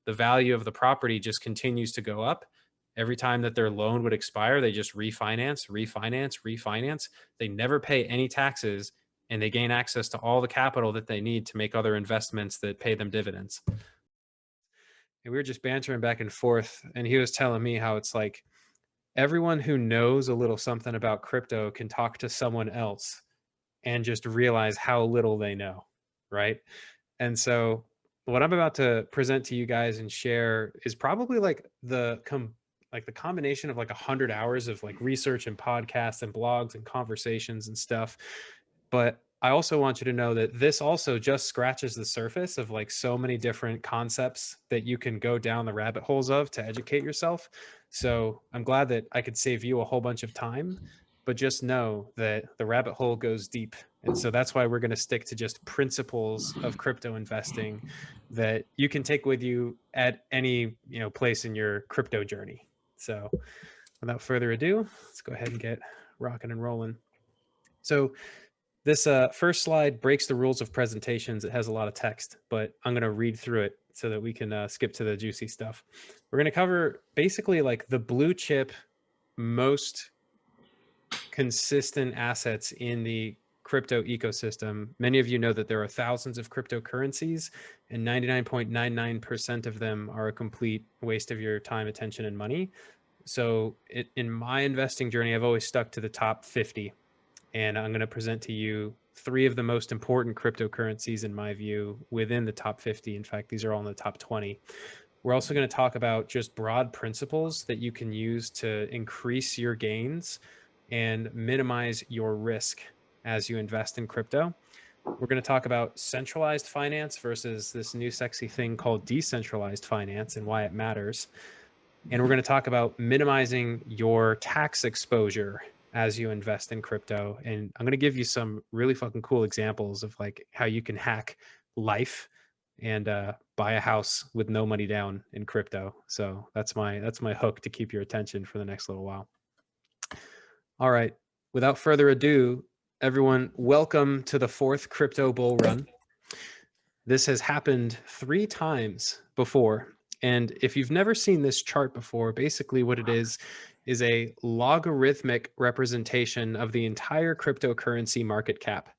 the value of the property just continues to go up. Every time that their loan would expire, they just refinance, refinance, refinance. They never pay any taxes, and they gain access to all the capital that they need to make other investments that pay them dividends. And we were just bantering back and forth, and he was telling me how it's like everyone who knows a little something about crypto can talk to someone else and just realize how little they know, right? And so what I'm about to present to you guys and share is probably like the combination of like 100 hours of like research and podcasts and blogs and conversations and stuff. But I also want you to know that this also just scratches the surface of like so many different concepts that you can go down the rabbit holes of to educate yourself. So I'm glad that I could save you a whole bunch of time, but just know that the rabbit hole goes deep. And so that's why we're going to stick to just principles of crypto investing that you can take with you at any, place in your crypto journey. So without further ado, let's go ahead and get rocking and rolling. So this first slide breaks the rules of presentations. It has a lot of text, but I'm going to read through it so that we can skip to the juicy stuff. We're going to cover basically like the blue chip, most consistent assets in the crypto ecosystem. Many of you know that there are thousands of cryptocurrencies, and 99.99% of them are a complete waste of your time, attention, and money. So in my investing journey, I've always stuck to the top 50. And I'm going to present to you 3 of the most important cryptocurrencies in my view within the top 50. In fact, these are all in the top 20. We're also going to talk about just broad principles that you can use to increase your gains and minimize your risk as you invest in crypto. We're going to talk about centralized finance versus this new sexy thing called decentralized finance and why it matters. And we're going to talk about minimizing your tax exposure as you invest in crypto. And I'm going to give you some really fucking cool examples of like how you can hack life and buy a house with no money down in crypto. So that's my hook to keep your attention for the next little while. All right, without further ado, everyone, welcome to the 4th crypto bull run. This has happened 3 times before. And if you've never seen this chart before, basically what it is a logarithmic representation of the entire cryptocurrency market cap.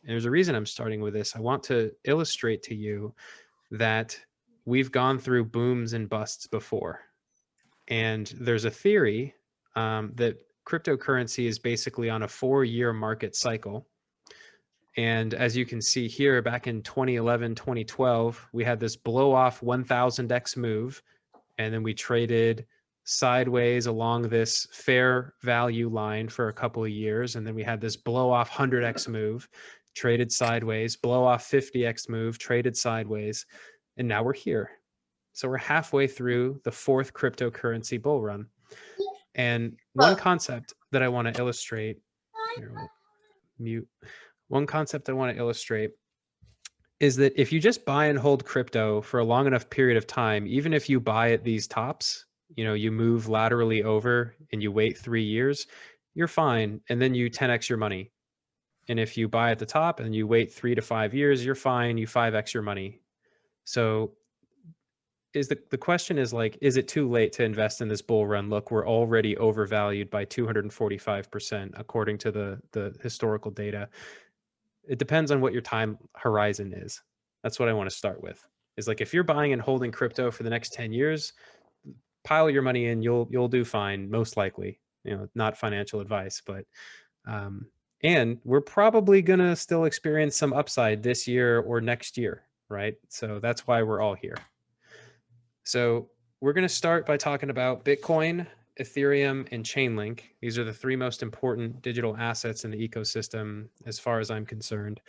And there's a reason I'm starting with this. I want to illustrate to you that we've gone through booms and busts before. And there's a theory that cryptocurrency is basically on a 4-year market cycle. And as you can see here, back in 2011, 2012, we had this blow off 1000x move, and then we traded sideways along this fair value line for a couple of years. And then we had this blow off 100x move, traded sideways, blow off 50x move, traded sideways. And now we're here. So we're halfway through the 4th cryptocurrency bull run. And one concept that I want to illustrate, here, we'll mute. One concept I want to illustrate is that if you just buy and hold crypto for a long enough period of time, even if you buy at these tops, you move laterally over and you wait 3 years, you're fine. And then you 10x your money. And if you buy at the top and you wait 3 to 5 years, you're fine. You 5x your money. So the question is like, is it too late to invest in this bull run? Look, we're already overvalued by 245% according to the historical data. It depends on what your time horizon is. That's what I want to start with. Is like if you're buying and holding crypto for the next 10 years, pile your money in, you'll do fine, most likely. Not financial advice, but and we're probably going to still experience some upside this year or next year, right? So that's why we're all here. So we're going to start by talking about Bitcoin, Ethereum, and Chainlink. These are the 3 most important digital assets in the ecosystem, as far as I'm concerned.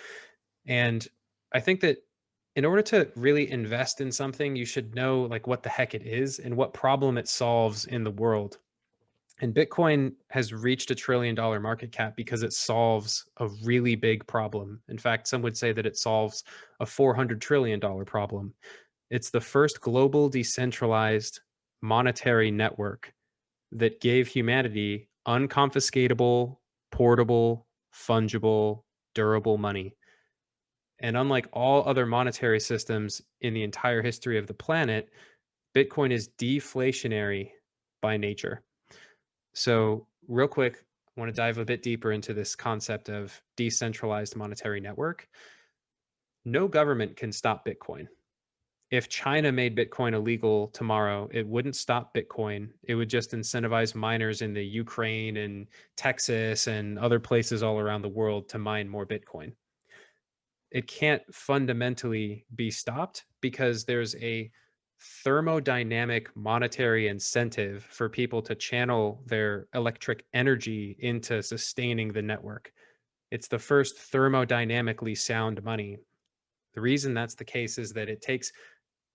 And I think that in order to really invest in something, you should know like what the heck it is and what problem it solves in the world. And Bitcoin has reached $1 trillion market cap because it solves a really big problem. In fact, some would say that it solves a $400 trillion problem. It's the first global decentralized monetary network that gave humanity unconfiscatable, portable, fungible, durable money. And unlike all other monetary systems in the entire history of the planet, Bitcoin is deflationary by nature. So real quick, I want to dive a bit deeper into this concept of decentralized monetary network. No government can stop Bitcoin. If China made Bitcoin illegal tomorrow, it wouldn't stop Bitcoin. It would just incentivize miners in the Ukraine and Texas and other places all around the world to mine more Bitcoin. It can't fundamentally be stopped because there's a thermodynamic monetary incentive for people to channel their electric energy into sustaining the network. It's the first thermodynamically sound money. The reason that's the case is that it takes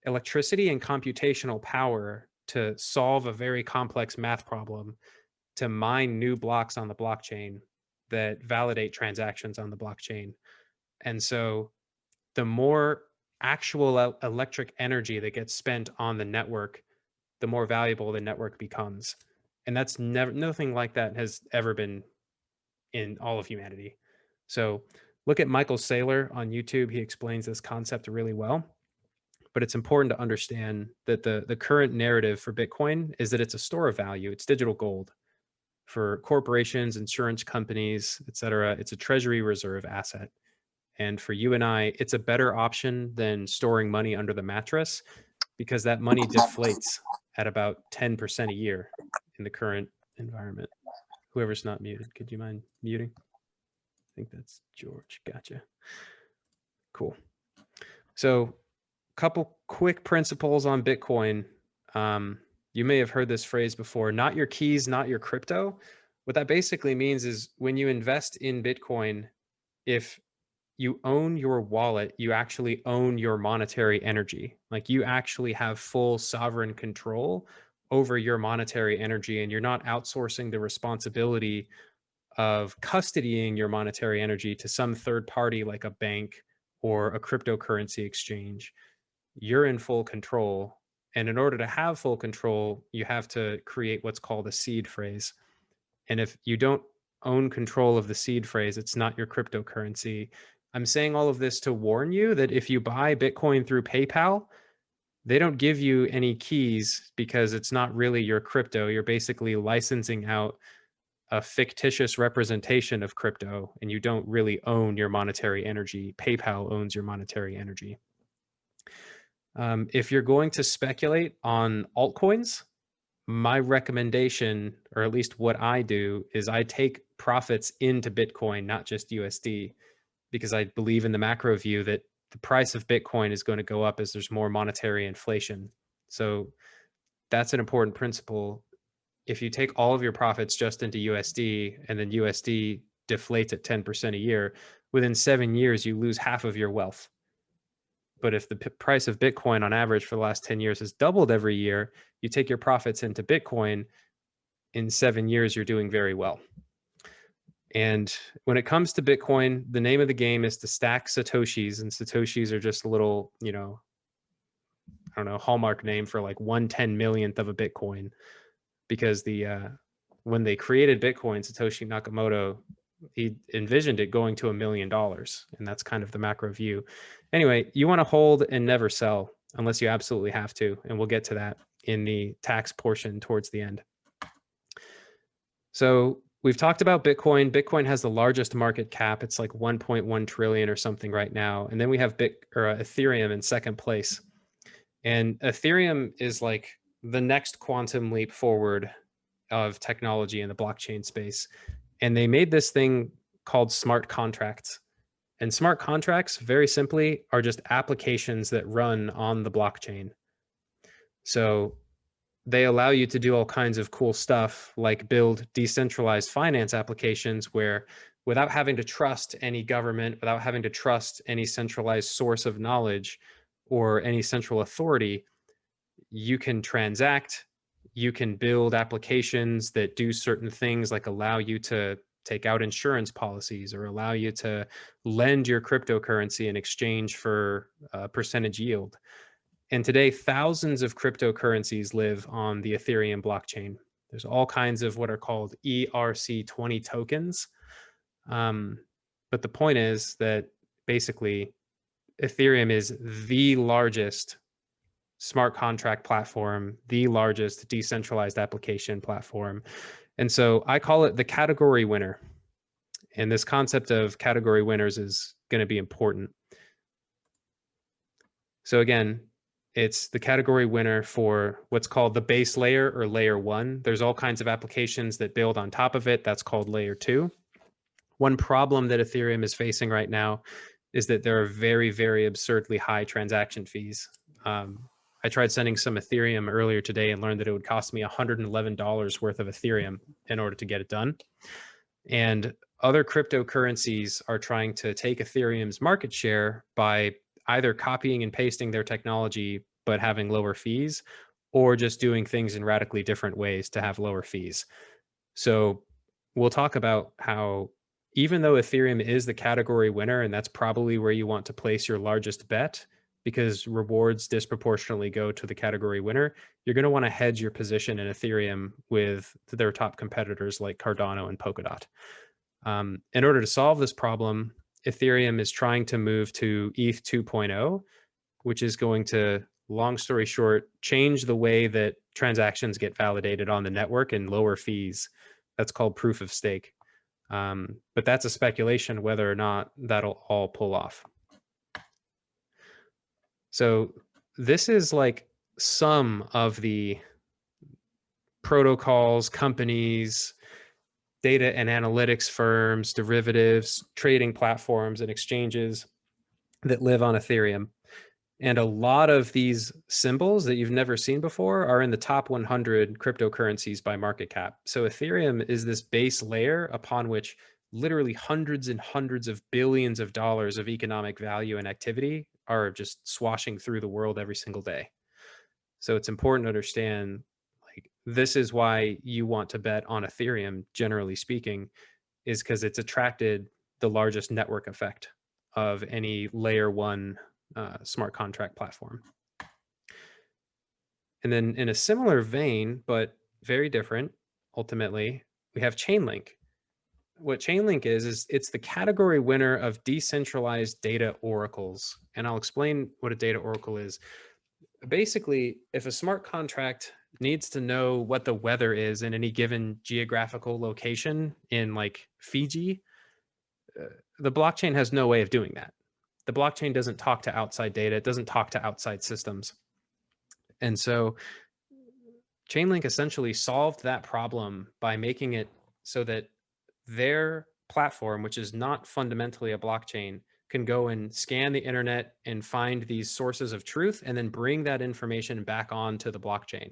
electricity and computational power to solve a very complex math problem, to mine new blocks on the blockchain that validate transactions on the blockchain. And so the more actual electric energy that gets spent on the network, the more valuable the network becomes. And that's never, nothing like that has ever been in all of humanity. So look at Michael Saylor on YouTube. He explains this concept really well. But it's important to understand that the current narrative for Bitcoin is that it's a store of value. It's digital gold for corporations, insurance companies, et cetera. It's a treasury reserve asset. And for you and I, it's a better option than storing money under the mattress because that money deflates at about 10% a year in the current environment. Whoever's not muted, could you mind muting? I think that's George. Gotcha. Cool. So couple quick principles on Bitcoin. You may have heard this phrase before, not your keys, not your crypto. What that basically means is when you invest in Bitcoin, if you own your wallet, you actually own your monetary energy. Like you actually have full sovereign control over your monetary energy, and you're not outsourcing the responsibility of custodying your monetary energy to some third party like a bank or a cryptocurrency exchange. You're in full control. And in order to have full control, you have to create what's called a seed phrase. And if you don't own control of the seed phrase, it's not your cryptocurrency. I'm saying all of this to warn you that if you buy Bitcoin through PayPal, they don't give you any keys because it's not really your crypto. You're basically licensing out a fictitious representation of crypto, and you don't really own your monetary energy. PayPal owns your monetary energy. If you're going to speculate on altcoins, my recommendation, or at least what I do, is I take profits into Bitcoin, not just USD, because I believe in the macro view that the price of Bitcoin is going to go up as there's more monetary inflation. So that's an important principle. If you take all of your profits just into USD and then USD deflates at 10% a year, within 7 years, you lose half of your wealth. But if the price of Bitcoin on average for the last 10 years has doubled every year, you take your profits into Bitcoin, in 7 years, you're doing very well. And when it comes to Bitcoin, the name of the game is to stack Satoshis, and Satoshis are just a little, I don't know, hallmark name for like 1/10 millionth of a Bitcoin, because when they created Bitcoin, Satoshi Nakamoto, he envisioned it going to $1 million, and that's kind of the macro view. Anyway, you want to hold and never sell unless you absolutely have to, and we'll get to that in the tax portion towards the end. So we've talked about Bitcoin. Bitcoin has the largest market cap. It's like 1.1 trillion or something right now. And then we have Ethereum in second place. And Ethereum is like the next quantum leap forward of technology in the blockchain space. And they made this thing called smart contracts. And smart contracts, very simply, are just applications that run on the blockchain. So they allow you to do all kinds of cool stuff, like build decentralized finance applications where, without having to trust any government, without having to trust any centralized source of knowledge or any central authority, you can transact, you can build applications that do certain things, like allow you to take out insurance policies or allow you to lend your cryptocurrency in exchange for a percentage yield. And today, thousands of cryptocurrencies live on the Ethereum blockchain. There's all kinds of what are called ERC20 tokens. But the point is that basically Ethereum is the largest smart contract platform, the largest decentralized application platform. And so I call it the category winner. And this concept of category winners is going to be important. So again, it's the category winner for what's called the base layer or layer one. There's all kinds of applications that build on top of it. That's called layer two. One problem that Ethereum is facing right now is that there are very, very absurdly high transaction fees. I tried sending some Ethereum earlier today and learned that it would cost me $111 worth of Ethereum in order to get it done. And other cryptocurrencies are trying to take Ethereum's market share by either copying and pasting their technology, but having lower fees, or just doing things in radically different ways to have lower fees. So we'll talk about how even though Ethereum is the category winner, and that's probably where you want to place your largest bet because rewards disproportionately go to the category winner, you're going to want to hedge your position in Ethereum with their top competitors like Cardano and Polkadot. In order to solve this problem, Ethereum is trying to move to ETH 2.0, which is going to, long story short, change the way that transactions get validated on the network and lower fees. That's called proof of stake. But that's a speculation whether or not that'll all pull off. So this is like some of the protocols, companies, data and analytics firms, derivatives, trading platforms, and exchanges that live on Ethereum. And a lot of these symbols that you've never seen before are in the top 100 cryptocurrencies by market cap. So Ethereum is this base layer upon which literally hundreds and hundreds of billions of dollars of economic value and activity are just swashing through the world every single day. So it's important to understand, like, this is why you want to bet on Ethereum, generally speaking, is because it's attracted the largest network effect of any layer one smart contract platform. And then in a similar vein, but very different, ultimately, we have Chainlink. What Chainlink is it's the category winner of decentralized data oracles. And I'll explain what a data oracle is. Basically, if a smart contract needs to know what the weather is in any given geographical location in like Fiji, the blockchain has no way of doing that. The blockchain doesn't talk to outside data. It doesn't talk to outside systems. And so Chainlink essentially solved that problem by making it so that their platform, which is not fundamentally a blockchain, can go and scan the internet and find these sources of truth and then bring that information back onto the blockchain.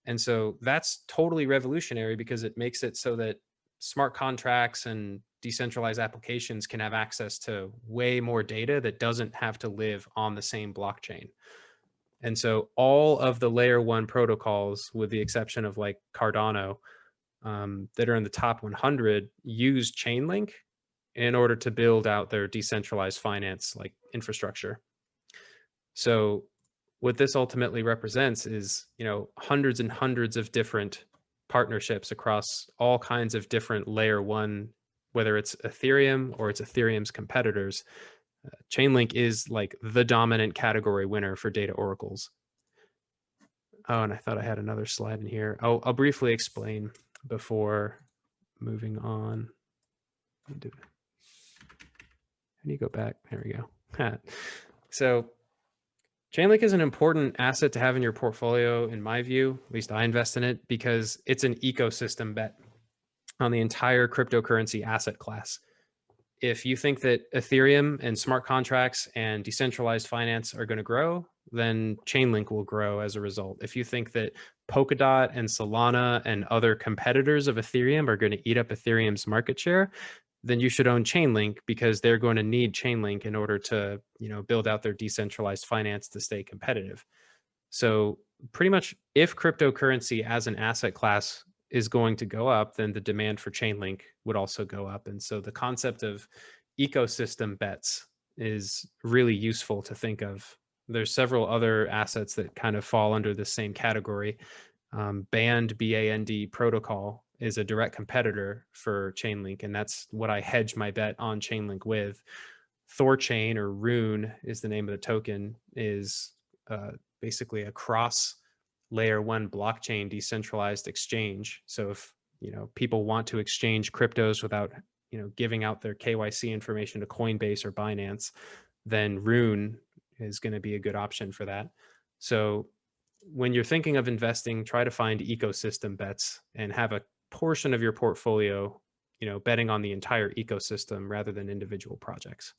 And so that's totally revolutionary because it makes it so that smart contracts and decentralized applications can have access to way more data that doesn't have to live on the same blockchain. And so all of the layer one protocols, with the exception of like Cardano, that are in the top 100, use Chainlink in order to build out their decentralized finance like infrastructure. So what this ultimately represents is, you know, hundreds and hundreds of different partnerships across all kinds of different layer one, whether it's Ethereum or it's Ethereum's competitors. Chainlink is like the dominant category winner for data oracles. Oh, and I thought I had another slide in here. I'll briefly explain before moving on. How do you go back? There we go. So Chainlink is an important asset to have in your portfolio, in my view. At least I invest in it because it's an ecosystem bet on the entire cryptocurrency asset class. If you think that Ethereum and smart contracts and decentralized finance are going to grow, then Chainlink will grow as a result. If you think that Polkadot and Solana and other competitors of Ethereum are going to eat up Ethereum's market share, then you should own Chainlink because they're going to need Chainlink in order to, you know, build out their decentralized finance to stay competitive. So pretty much if cryptocurrency as an asset class is going to go up, then the demand for Chainlink would also go up. And so the concept of ecosystem bets is really useful to think of. There's several other assets that kind of fall under the same category. Band, B-A-N-D protocol is a direct competitor for Chainlink, and that's what I hedge my bet on Chainlink with. Thorchain, or Rune is the name of the token, is basically a cross layer 1 blockchain decentralized exchange. So if, you know, people want to exchange cryptos without, you know, giving out their KYC information to Coinbase or Binance, then Rune is going to be a good option for that. So when you're thinking of investing, try to find ecosystem bets and have a portion of your portfolio, you know, betting on the entire ecosystem rather than individual projects.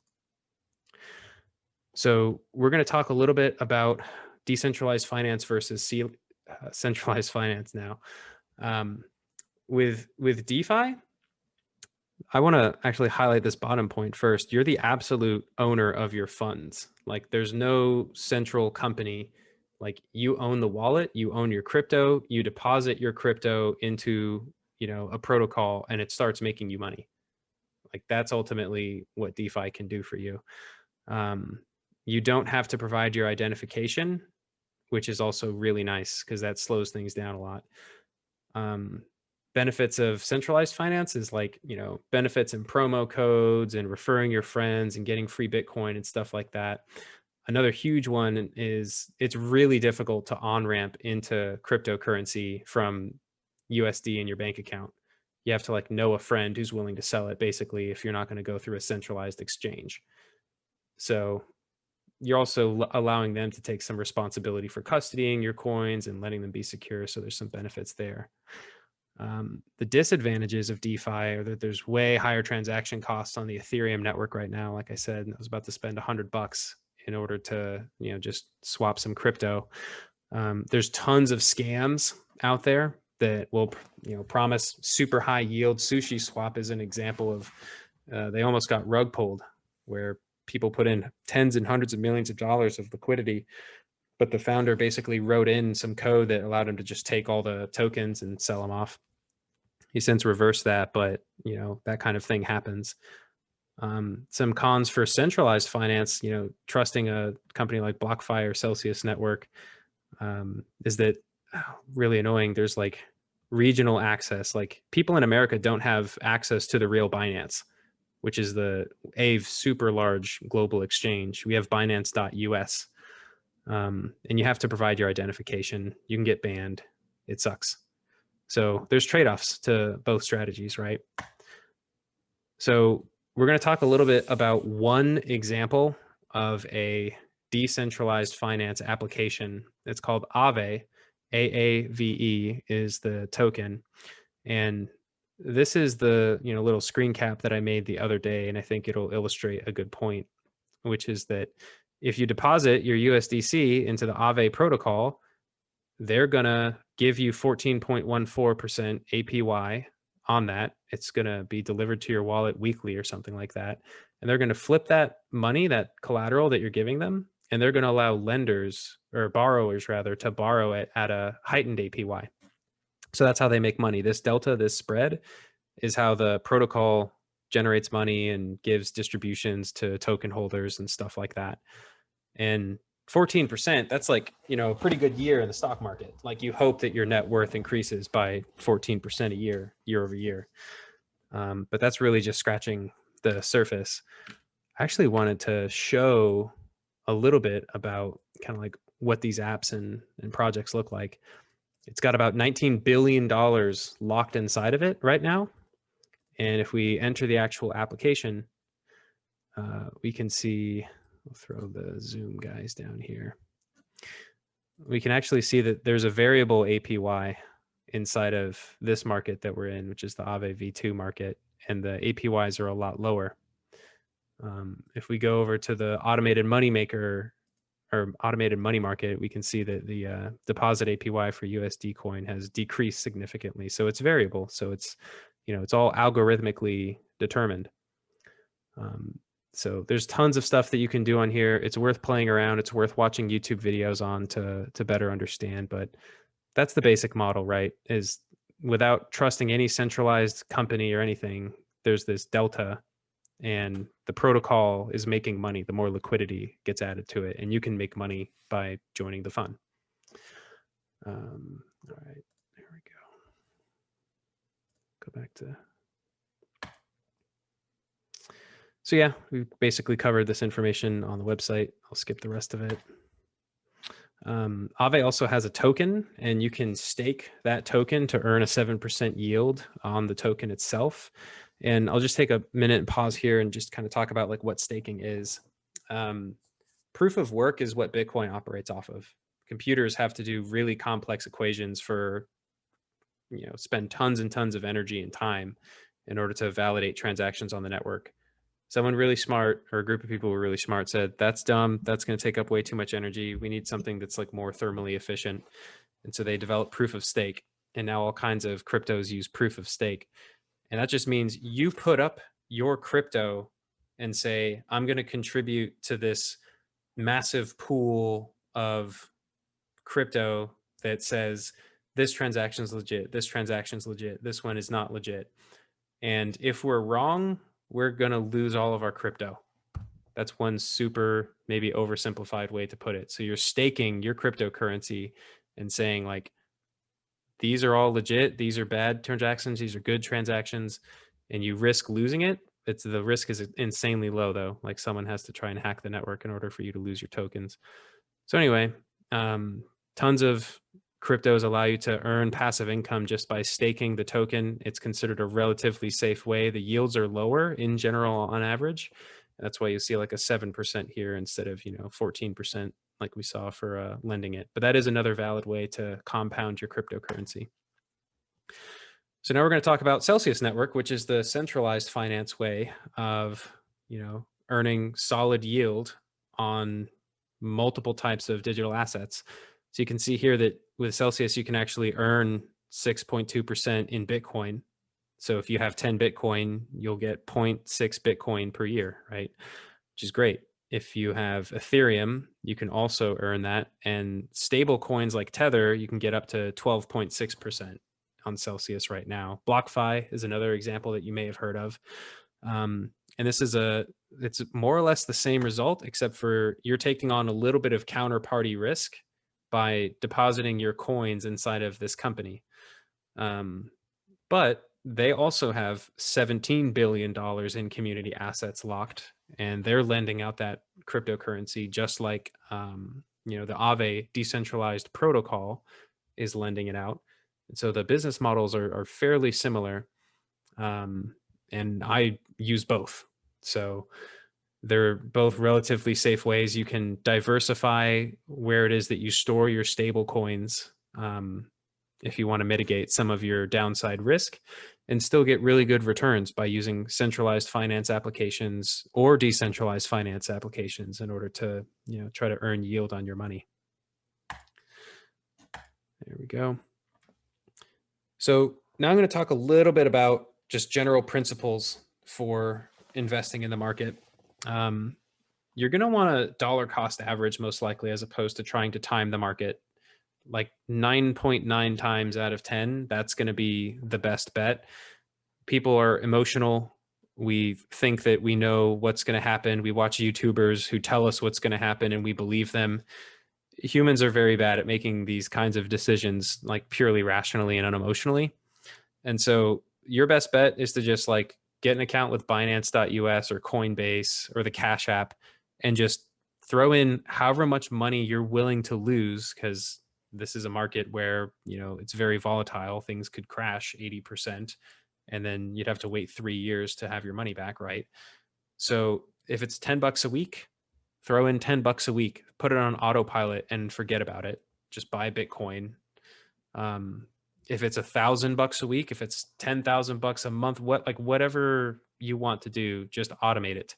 So we're going to talk a little bit about decentralized finance versus centralized finance now. With DeFi, I want to actually highlight this bottom point first. You're the absolute owner of your funds. Like there's no central company. Like you own the wallet, you own your crypto, you deposit your crypto into, you know, a protocol and it starts making you money. Like that's ultimately what DeFi can do for you. You don't have to provide your identification, which is also really nice because that slows things down a lot. Benefits of centralized finance is like, you know, benefits and promo codes and referring your friends and getting free Bitcoin and stuff like that. Another huge one is it's really difficult to on-ramp into cryptocurrency from USD in your bank account. You have to like know a friend who's willing to sell it basically if you're not going to go through a centralized exchange. So you're also allowing them to take some responsibility for custodying your coins and letting them be secure. So there's some benefits there. The disadvantages of DeFi are that there's way higher transaction costs on the Ethereum network right now. Like I said, I was about to spend $100 in order to, you know, just swap some crypto. There's tons of scams out there that will, you know, promise super high yield. Sushi Swap is an example of, they almost got rug pulled where people put in tens and hundreds of millions of dollars of liquidity, but the founder basically wrote in some code that allowed him to just take all the tokens and sell them off. He since reversed that, but you know, that kind of thing happens. Some cons for centralized finance, you know, trusting a company like BlockFi or Celsius Network, is that really annoying. There's like regional access. Like people in America don't have access to the real Binance, which is the AAVE super large global exchange. We have Binance.us, and you have to provide your identification. You can get banned. It sucks. So there's trade-offs to both strategies, right? So we're going to talk a little bit about one example of a decentralized finance application. It's called AAVE. AAVE is the token. And this is the, you know, little screen cap that I made the other day, and I think it'll illustrate a good point, which is that if you deposit your USDC into the AAVE protocol, they're going to give you 14.14% APY on that. It's going to be delivered to your wallet weekly or something like that. And they're going to flip that money, that collateral that you're giving them, and they're going to allow lenders or borrowers rather to borrow it at a heightened APY. So that's how they make money. This delta, this spread is how the protocol generates money and gives distributions to token holders and stuff like that. And 14%, that's like, you know, a pretty good year in the stock market. Like you hope that your net worth increases by 14% a year, year over year. But that's really just scratching the surface. I actually wanted to show a little bit about kind of like what these apps and projects look like. It's got about $19 billion locked inside of it right now. And if we enter the actual application, we can see, I'll throw the Zoom guys down here. We can actually see that there's a variable APY inside of this market that we're in, which is the AAVE V2 market, and the APYs are a lot lower. If we go over to the automated money maker or automated money market, we can see that the deposit APY for USD coin has decreased significantly. So it's variable. So it's, you know, it's all algorithmically determined. So there's tons of stuff that you can do on here. It's worth playing around. It's worth watching YouTube videos on to better understand. But that's the basic model, right? Is without trusting any centralized company or anything, there's this delta, and the protocol is making money. The more liquidity gets added to it, and you can make money by joining the fund. All right, there we go. Go back to. So yeah, we basically covered this information on the website. I'll skip the rest of it. AAVE also has a token, and you can stake that token to earn a 7% yield on the token itself. And I'll just take a minute and pause here and just kind of talk about like what staking is. Proof of work is what Bitcoin operates off of. Computers have to do really complex equations for, spend tons and tons of energy and time in order to validate transactions on the network. Someone really smart, or a group of people who were really smart, said, that's dumb. That's going to take up way too much energy. We need something that's like more thermally efficient. And so they developed proof of stake. And now all kinds of cryptos use proof of stake. And that just means you put up your crypto and say, I'm going to contribute to this massive pool of crypto that says this transaction is legit, this transaction is legit, this one is not legit. And if we're wrong, we're going to lose all of our crypto. That's one super maybe oversimplified way to put it. So you're staking your cryptocurrency and saying like, these are all legit, these are bad transactions, these are good transactions, and you risk losing it. The risk is insanely low though. Like someone has to try and hack the network in order for you to lose your tokens. So anyway, tons of cryptos allow you to earn passive income just by staking the token. It's considered a relatively safe way. The yields are lower in general on average. That's why you see like a 7% here instead of 14% like we saw for lending it. But that is another valid way to compound your cryptocurrency. So now we're going to talk about Celsius Network, which is the centralized finance way of earning solid yield on multiple types of digital assets. So you can see here that with Celsius, you can actually earn 6.2% in Bitcoin. So if you have 10 Bitcoin, you'll get 0.6 Bitcoin per year, right? Which is great. If you have Ethereum, you can also earn that. And stable coins like Tether, you can get up to 12.6% on Celsius right now. BlockFi is another example that you may have heard of. And this is it's more or less the same result, except for you're taking on a little bit of counterparty risk by depositing your coins inside of this company. But they also have $17 billion in community assets locked, and they're lending out that cryptocurrency just like, the AAVE decentralized protocol is lending it out. And so the business models are fairly similar. And I use both. So they're both relatively safe ways. You can diversify where it is that you store your stable coins if you want to mitigate some of your downside risk and still get really good returns by using centralized finance applications or decentralized finance applications in order to try to earn yield on your money. There we go. So now I'm going to talk a little bit about just general principles for investing in the market. You're going to want a dollar cost average most likely, as opposed to trying to time the market. Like 9.9 times out of 10, that's going to be the best bet. People are emotional. We think that we know what's going to happen. We watch YouTubers who tell us what's going to happen and we believe them. Humans are very bad at making these kinds of decisions like purely rationally and unemotionally. And so your best bet is to just like get an account with Binance.us or Coinbase or the Cash App and just throw in however much money you're willing to lose, because this is a market where, it's very volatile. Things could crash 80%, and then you'd have to wait 3 years to have your money back, right? So if it's $10 a week, throw in $10 a week, put it on autopilot and forget about it. Just buy Bitcoin. If it's $1,000 a week, if it's $10,000 a month, whatever you want to do, just automate it.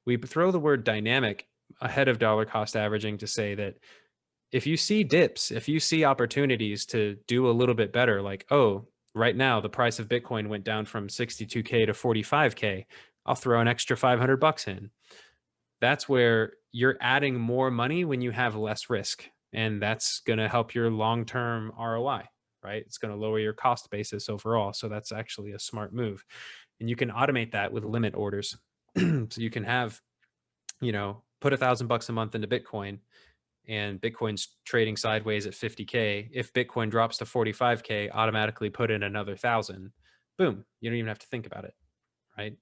We throw the word dynamic ahead of dollar cost averaging to say that if you see dips, if you see opportunities to do a little bit better, like, oh, right now the price of Bitcoin went down from 62K to 45K, I'll throw an extra $500 in. That's where you're adding more money when you have less risk. And that's going to help your long-term ROI, right? It's going to lower your cost basis overall. So that's actually a smart move. And you can automate that with limit orders. So you can have, put $1,000 a month into Bitcoin, and Bitcoin's trading sideways at 50K. If Bitcoin drops to 45K, automatically put in another 1,000. Boom. You don't even have to think about it, right?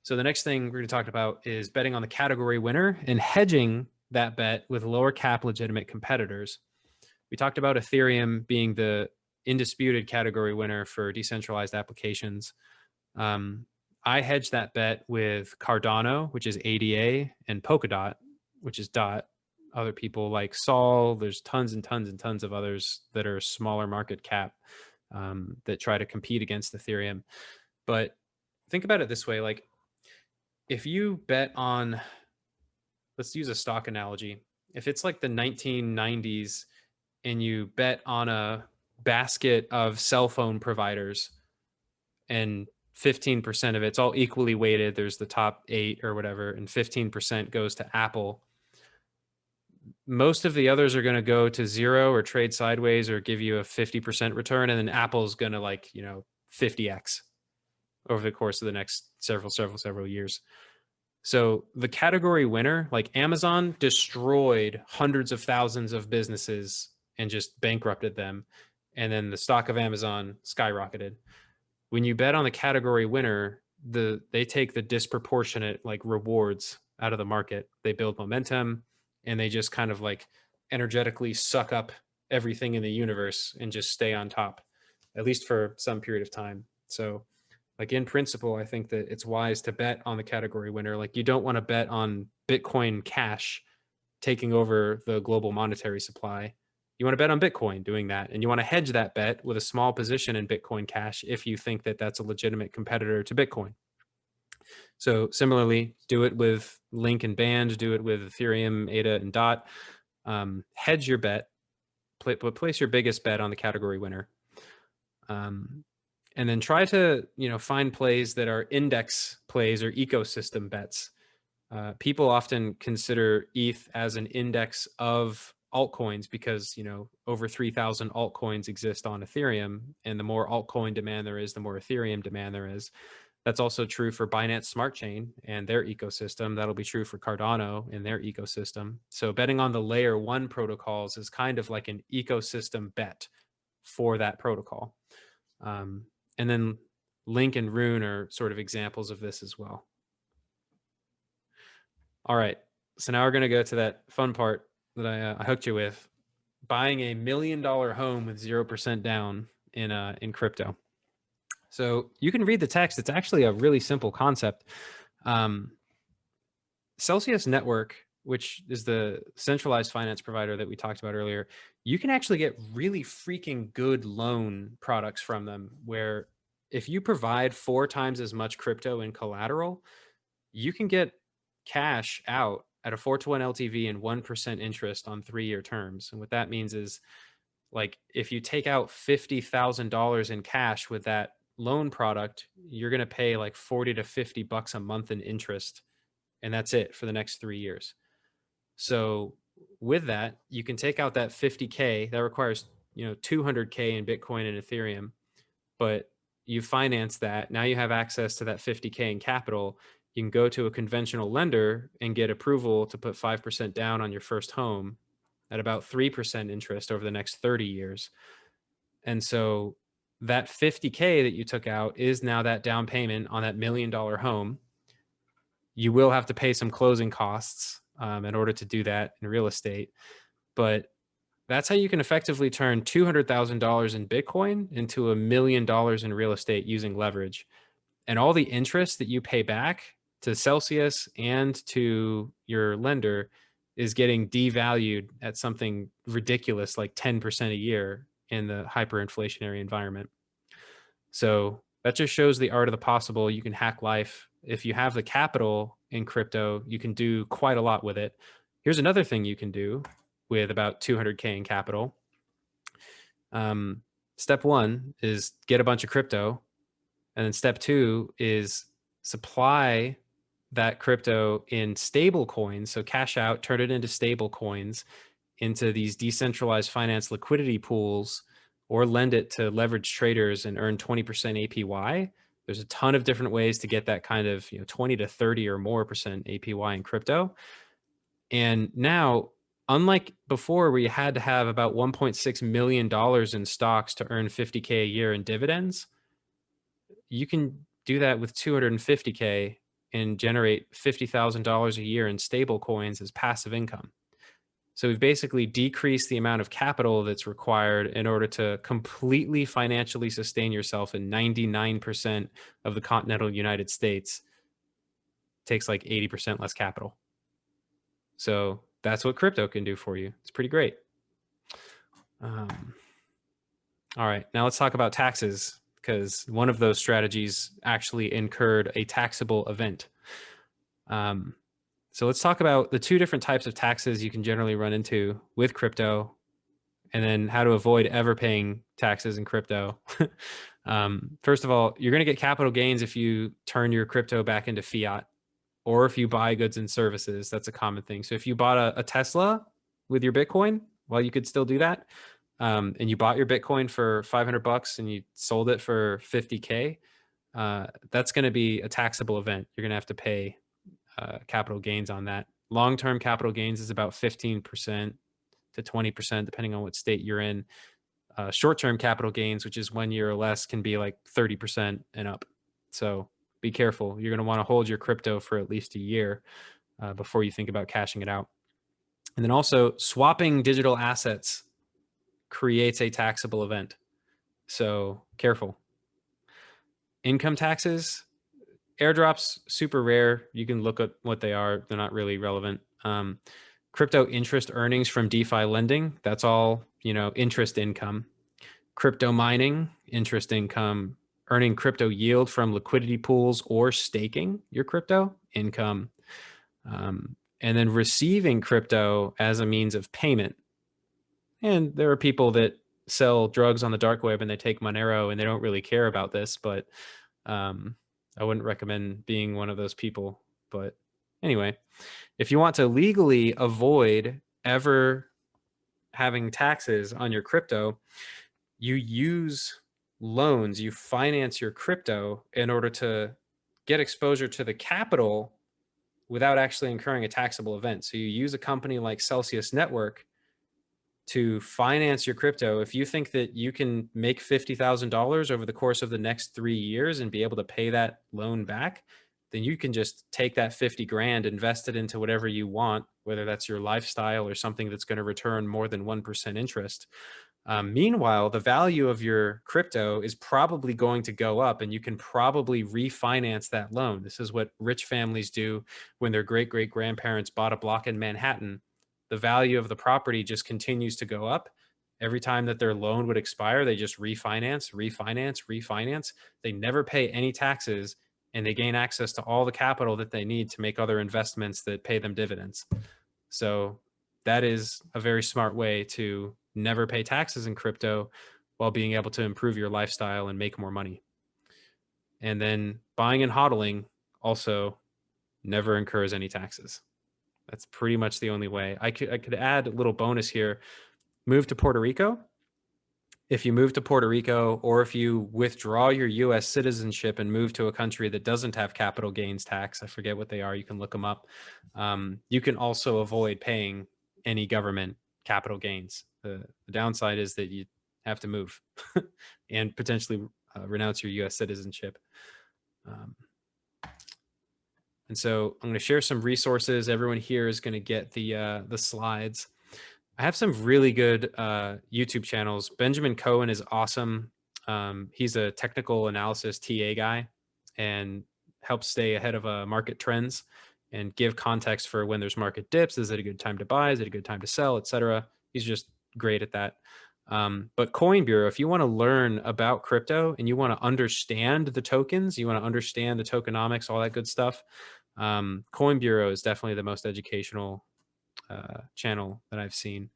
So the next thing we're going to talk about is betting on the category winner and hedging that bet with lower cap legitimate competitors. We talked about Ethereum being the indisputed category winner for decentralized applications. I hedged that bet with Cardano, which is ADA, and Polkadot, which is DOT. Other people like Sol, there's tons and tons and tons of others that are smaller market cap that try to compete against Ethereum. But think about it this way, like if you bet on, let's use a stock analogy. If it's like the 1990s and you bet on a basket of cell phone providers and 15% of it's all equally weighted, there's the top 8 or whatever, and 15% goes to Apple. Most of the others are going to go to zero or trade sideways or give you a 50% return. And then Apple's going to 50x over the course of the next several years. So the category winner, like Amazon, destroyed hundreds of thousands of businesses and just bankrupted them. And then the stock of Amazon skyrocketed. When you bet on the category winner, they take the disproportionate rewards out of the market. They build momentum and they just kind of energetically suck up everything in the universe and just stay on top, at least for some period of time. So in principle, I think that it's wise to bet on the category winner. You don't want to bet on Bitcoin Cash taking over the global monetary supply. You want to bet on Bitcoin doing that. And you want to hedge that bet with a small position in Bitcoin Cash if you think that that's a legitimate competitor to Bitcoin. So similarly, do it with Link and Band, do it with Ethereum, ADA, and DOT. Hedge your bet, place your biggest bet on the category winner. And then try to find plays that are index plays or ecosystem bets. People often consider ETH as an index of altcoins because over 3,000 altcoins exist on Ethereum, and the more altcoin demand there is, the more Ethereum demand there is. That's also true for Binance Smart Chain and their ecosystem. That'll be true for Cardano and their ecosystem. So betting on the layer 1 protocols is kind of like an ecosystem bet for that protocol. And then Link and Rune are sort of examples of this as well. All right, so now we're going to go to that fun part that I hooked you with, buying a $1 million home with 0% down in crypto. So you can read the text. It's actually a really simple concept. Celsius Network, which is the centralized finance provider that we talked about earlier, you can actually get really freaking good loan products from them, where if you provide 4 times as much crypto in collateral, you can get cash out at a 4-to-1 LTV and 1% interest on 3-year terms. And what that means is, if you take out $50,000 in cash with that loan product, you're going to pay $40 to $50 a month in interest. And that's it for the next 3 years. So with that, you can take out that 50K that requires, 200K in Bitcoin and Ethereum, but you finance that. Now you have access to that 50K in capital. You can go to a conventional lender and get approval to put 5% down on your first home at about 3% interest over the next 30 years. And so that 50K that you took out is now that down payment on that $1 million home. You will have to pay some closing costs in order to do that in real estate. But that's how you can effectively turn $200,000 in Bitcoin into $1 million in real estate using leverage. And all the interest that you pay back to Celsius and to your lender is getting devalued at something ridiculous like 10% a year in the hyperinflationary environment. So that just shows the art of the possible. You can hack life. If you have the capital in crypto, you can do quite a lot with it. Here's another thing you can do with about 200K in capital. Step 1 is get a bunch of crypto. And then step 2 is supply that crypto in stable coins. So cash out, turn it into stable coins, into these decentralized finance liquidity pools, or lend it to leverage traders and earn 20% APY. There's a ton of different ways to get that kind of 20 to 30 or more percent APY in crypto. And now, unlike before where you had to have about $1.6 million in stocks to earn 50K a year in dividends, you can do that with 250K and generate $50,000 a year in stable coins as passive income. So we've basically decreased the amount of capital that's required in order to completely financially sustain yourself in 99% of the continental United States. It takes like 80% less capital. So that's what crypto can do for you. It's pretty great. All right, now let's talk about taxes, because one of those strategies actually incurred a taxable event. So let's talk about the two different types of taxes you can generally run into with crypto, and then how to avoid ever paying taxes in crypto. First of all, you're going to get capital gains if you turn your crypto back into fiat, or if you buy goods and services. That's a common thing. So if you bought a Tesla with your Bitcoin, well, you could still do that. And you bought your Bitcoin for 500 bucks and you sold it for 50K, that's going to be a taxable event. You're going to have to pay capital gains on that. Long-term capital gains is about 15% to 20%, depending on what state you're in. Short-term capital gains, which is 1 year or less, can be like 30% and up. So be careful. You're going to want to hold your crypto for at least a year before you think about cashing it out. And then also, swapping digital assets creates a taxable event. So careful. Income taxes, airdrops, super rare. You can look at what they are. They're not really relevant. Crypto interest earnings from DeFi lending, that's all, interest income. Crypto mining, interest income. Earning crypto yield from liquidity pools or staking your crypto, income. And then receiving crypto as a means of payment. And there are people that sell drugs on the dark web and they take Monero and they don't really care about this, but I wouldn't recommend being one of those people. But anyway, if you want to legally avoid ever having taxes on your crypto, you use loans, you finance your crypto in order to get exposure to the capital without actually incurring a taxable event. So you use a company like Celsius Network to finance your crypto. If you think that you can make $50,000 over the course of the next 3 years and be able to pay that loan back, then you can just take that 50 grand, invest it into whatever you want, whether that's your lifestyle or something that's going to return more than 1% interest. Meanwhile, the value of your crypto is probably going to go up and you can probably refinance that loan. This is what rich families do when their great-great-grandparents bought a block in Manhattan. The value of the property just continues to go up. Every time that their loan would expire, they just refinance. They never pay any taxes and they gain access to all the capital that they need to make other investments that pay them dividends. So that is a very smart way to never pay taxes in crypto while being able to improve your lifestyle and make more money. And then buying and hodling also never incurs any taxes. That's pretty much the only way. I could add a little bonus here. Move to Puerto Rico. If you move to Puerto Rico, or if you withdraw your US citizenship and move to a country that doesn't have capital gains tax, I forget what they are, you can look them up. You can also avoid paying any government capital gains. The downside is that you have to move and potentially renounce your US citizenship. And so I'm going to share some resources. Everyone here is going to get the slides. I have some really good YouTube channels. Benjamin Cohen is awesome. He's a technical analysis TA guy and helps stay ahead of market trends and give context for when there's market dips. Is it a good time to buy? Is it a good time to sell, etc.? He's just great at that. But Coin Bureau, if you want to learn about crypto and you want to understand the tokens, you want to understand the tokenomics, all that good stuff, Coin Bureau is definitely the most educational channel that I've seen.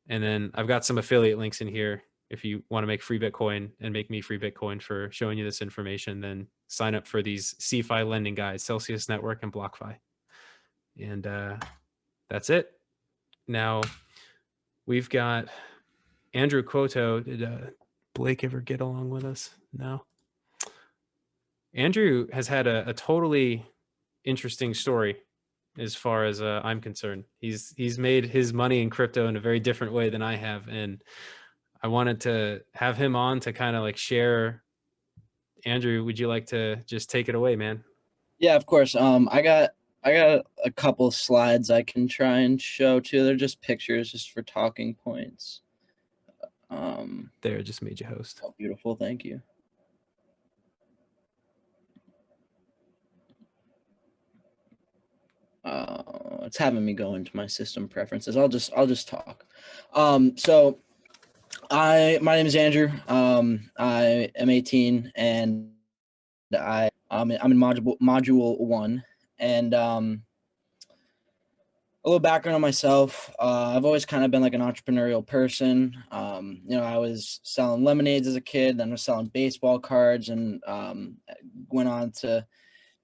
And then I've got some affiliate links in here. If you want to make free Bitcoin and make me free Bitcoin for showing you this information, then sign up for these CeFi lending guys, Celsius Network and BlockFi. And that's it. Now we've got Andrew Cuoto. Did Blake ever get along with us? No. Andrew has had a totally interesting story as far as I'm concerned. He's made his money in crypto in a very different way than I have. And I wanted to have him on to kind of like share. Andrew, would you like to just take it away, man? Yeah, of course. I I got a couple slides I can try and show too. They're just pictures, just for talking points. There, just made you host. Oh, beautiful. Thank you. It's having me go into my system preferences. I'll just talk. So my name is Andrew. I am 18 and I'm in module 1, and a little background on myself. I've always kind of been like an entrepreneurial person. I was selling lemonades as a kid, then I was selling baseball cards, and went on to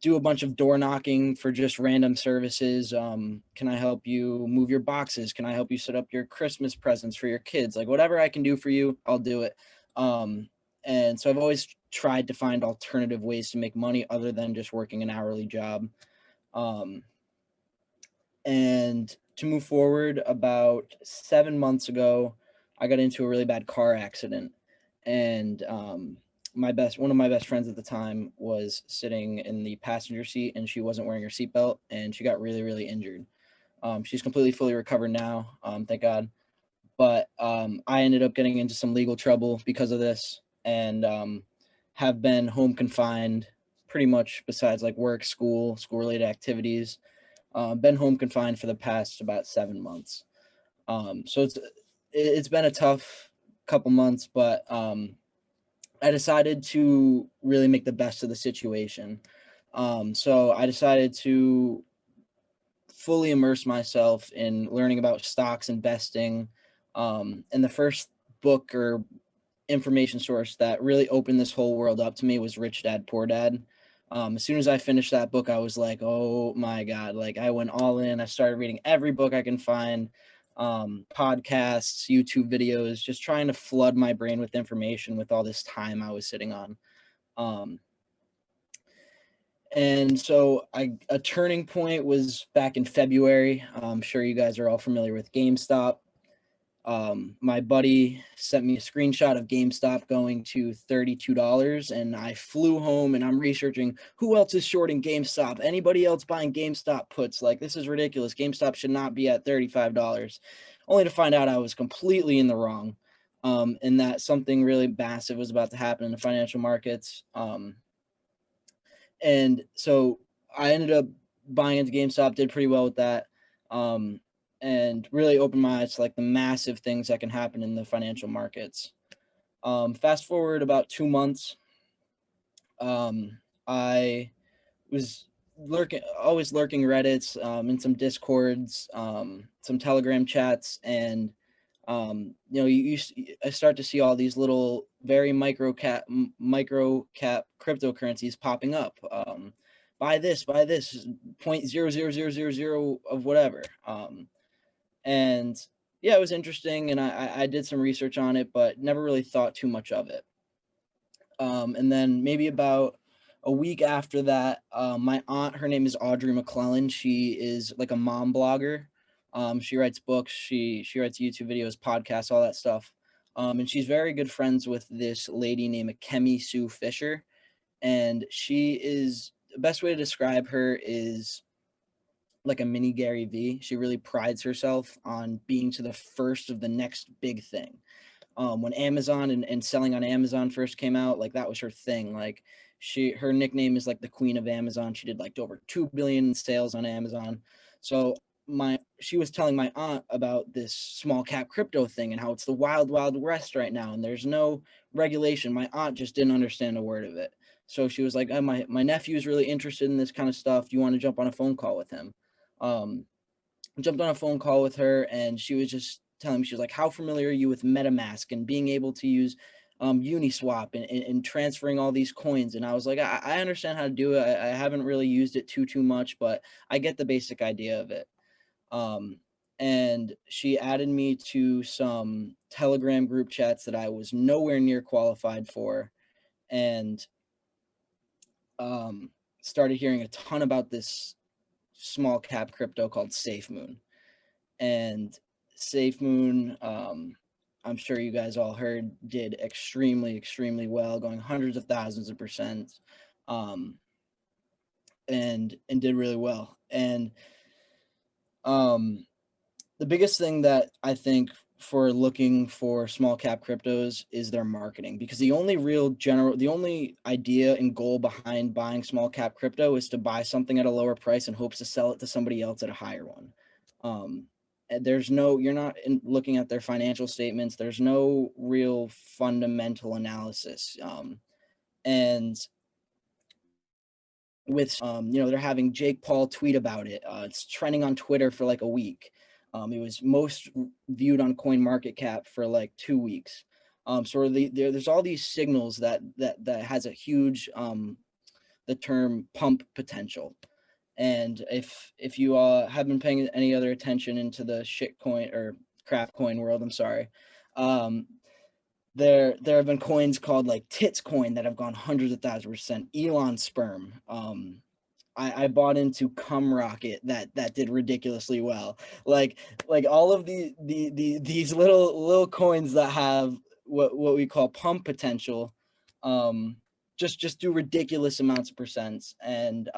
do a bunch of door knocking for just random services. Can I help you move your boxes? Can I help you set up your Christmas presents for your kids? Like, whatever I can do for you, I'll do it. And so I've always tried to find alternative ways to make money other than just working an hourly job. And to move forward, about 7 months ago, I got into a really bad car accident. And one of my best friends at the time was sitting in the passenger seat, and she wasn't wearing her seatbelt, and she got really, really injured. She's completely fully recovered now, thank God. But I ended up getting into some legal trouble because of this, and have been home confined pretty much, besides like work, school related activities. Been home confined for the past about 7 months. So it's been a tough couple months, but I decided to really make the best of the situation. So I decided to fully immerse myself in learning about stocks, investing. And the first book or information source that really opened this whole world up to me was Rich Dad Poor Dad. As soon as I finished that book, I was like, oh my God, like I went all in. I started reading every book I can find, podcasts, YouTube videos, just trying to flood my brain with information with all this time I was sitting on. And so a turning point was back in February. I'm sure you guys are all familiar with GameStop. My buddy sent me a screenshot of GameStop going to $32, and I flew home and I'm researching who else is shorting GameStop. Anybody else buying GameStop puts? Like, this is ridiculous. GameStop should not be at $35. Only to find out I was completely in the wrong, and that something really massive was about to happen in the financial markets. And so I ended up buying into GameStop, did pretty well with that. And really opened my eyes to like the massive things that can happen in the financial markets. Fast forward about 2 months, I was always lurking Reddits, in some Discords, some Telegram chats, and I start to see all these little very micro cap cryptocurrencies popping up. Buy this, 0.00000 of whatever. And yeah, it was interesting, and I did some research on it, but never really thought too much of it. And then maybe about a week after that, my aunt, her name is Audrey McClellan. She is like a mom blogger. She writes books, she writes YouTube videos, podcasts, all that stuff. And she's very good friends with this lady named Kemi Sue Fisher. And she is, the best way to describe her is like a mini Gary V. She really prides herself on being to the first of the next big thing. When Amazon and selling on Amazon first came out, like that was her thing. Like her nickname is like the Queen of Amazon. She did like over 2 billion in sales on Amazon. So she was telling my aunt about this small cap crypto thing and how it's the wild west right now, and there's no regulation. My aunt just didn't understand a word of it. So she was like, oh, my nephew is really interested in this kind of stuff. Do you want to jump on a phone call with him? Jumped on a phone call with her, and she was just telling me, she was like, how familiar are you with MetaMask and being able to use Uniswap and transferring all these coins? And I was like, I understand how to do it. I haven't really used it too much, but I get the basic idea of it. And she added me to some Telegram group chats that I was nowhere near qualified for, and started hearing a ton about this small cap crypto called SafeMoon. And SafeMoon, I'm sure you guys all heard, did extremely well, going hundreds of thousands of percent. and did really well. And the biggest thing that I think for looking for small cap cryptos is their marketing, because the only idea and goal behind buying small cap crypto is to buy something at a lower price in hopes to sell it to somebody else at a higher one. And you're not looking at their financial statements. There's no real fundamental analysis. And with they're having Jake Paul tweet about it. It's trending on Twitter for like a week. It was most viewed on CoinMarketCap for like 2 weeks. So there's all these signals that has a huge the term pump potential. And if you have been paying any other attention into the shitcoin or crap coin world, I'm sorry. There have been coins called like Tits Coin that have gone hundreds of thousands %. Elon Sperm. I bought into Cum Rocket that did ridiculously well. Like all of these little coins that have what we call pump potential, just do ridiculous amounts of percents. And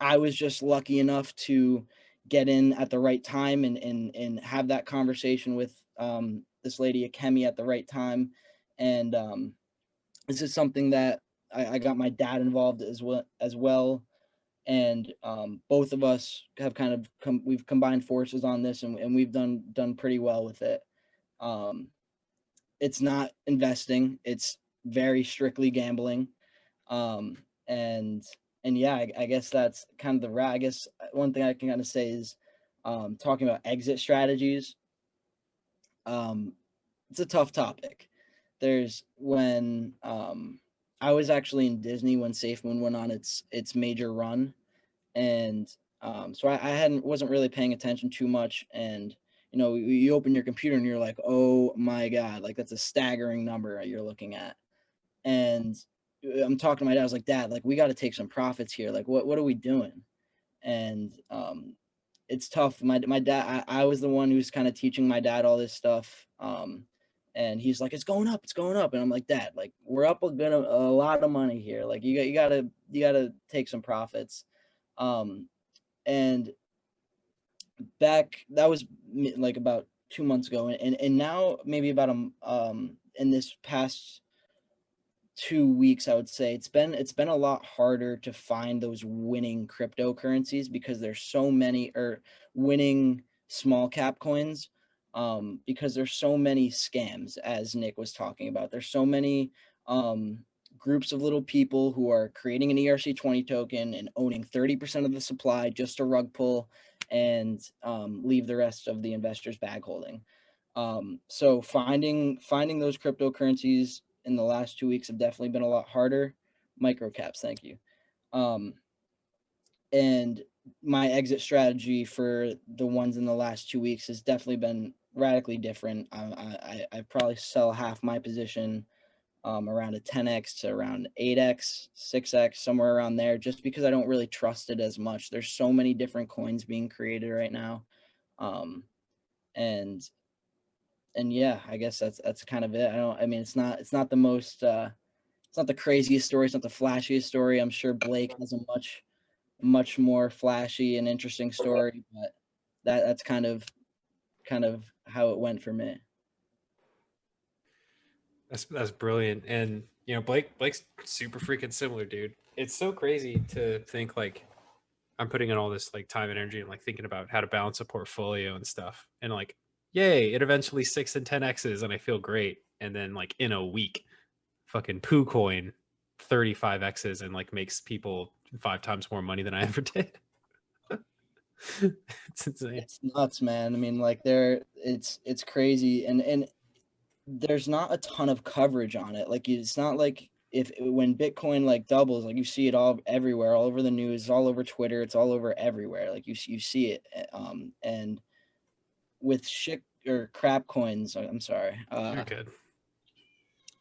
I was just lucky enough to get in at the right time and have that conversation with this lady Akemi at the right time. And this is something that I got my dad involved as well. And both of us have kind of we've combined forces on this, and we've done pretty well with it. It's not investing; it's very strictly gambling. And yeah, I guess that's kind of the wrap. I guess one thing I can kind of say is talking about exit strategies. It's a tough topic. There's when I was actually in Disney when SafeMoon went on its major run, and so I wasn't really paying attention too much. And you open your computer and you're like, oh my god, like that's a staggering number you're looking at. And I'm talking to my dad. I was like, Dad, like we got to take some profits here. Like what are we doing? And it's tough. My dad, I was the one who's kind of teaching my dad all this stuff. And he's like, it's going up. And I'm like, Dad, like we're up a lot of money here. Like you gotta take some profits. And that was like about 2 months ago. And now maybe about in this past 2 weeks, I would say it's been a lot harder to find those winning cryptocurrencies, because there's so many, or winning small cap coins, because there's so many scams, as Nick was talking about. There's so many groups of little people who are creating an ERC20 token and owning 30% of the supply just to rug pull and leave the rest of the investors bag holding. So finding those cryptocurrencies in the last 2 weeks have definitely been a lot harder. Microcaps, thank you. And my exit strategy for the ones in the last 2 weeks has definitely been radically different. I probably sell half my position around a 10x to around 8x, 6x, somewhere around there, just because I don't really trust it as much. There's so many different coins being created right now. And yeah, I guess that's kind of it. I mean, it's not the most it's not the craziest story, it's not the flashiest story. I'm sure Blake has a much more flashy and interesting story, but that's kind of how it went for me. That's brilliant. And Blake's super freaking similar, dude. It's so crazy to think like I'm putting in all this like time and energy and like thinking about how to balance a portfolio and stuff. And like, yay, it eventually 6 and 10x's and I feel great. And then like in a week, fucking poo coin 35x's and like makes people 5 times more money than I ever did. It's insane. It's nuts, man. I mean, like it's crazy, and there's not a ton of coverage on it. Like it's not like when Bitcoin like doubles, like you see it all everywhere, all over the news, all over Twitter, it's all over everywhere. Like you see it. And with shit or crap coins, I'm sorry. You're good.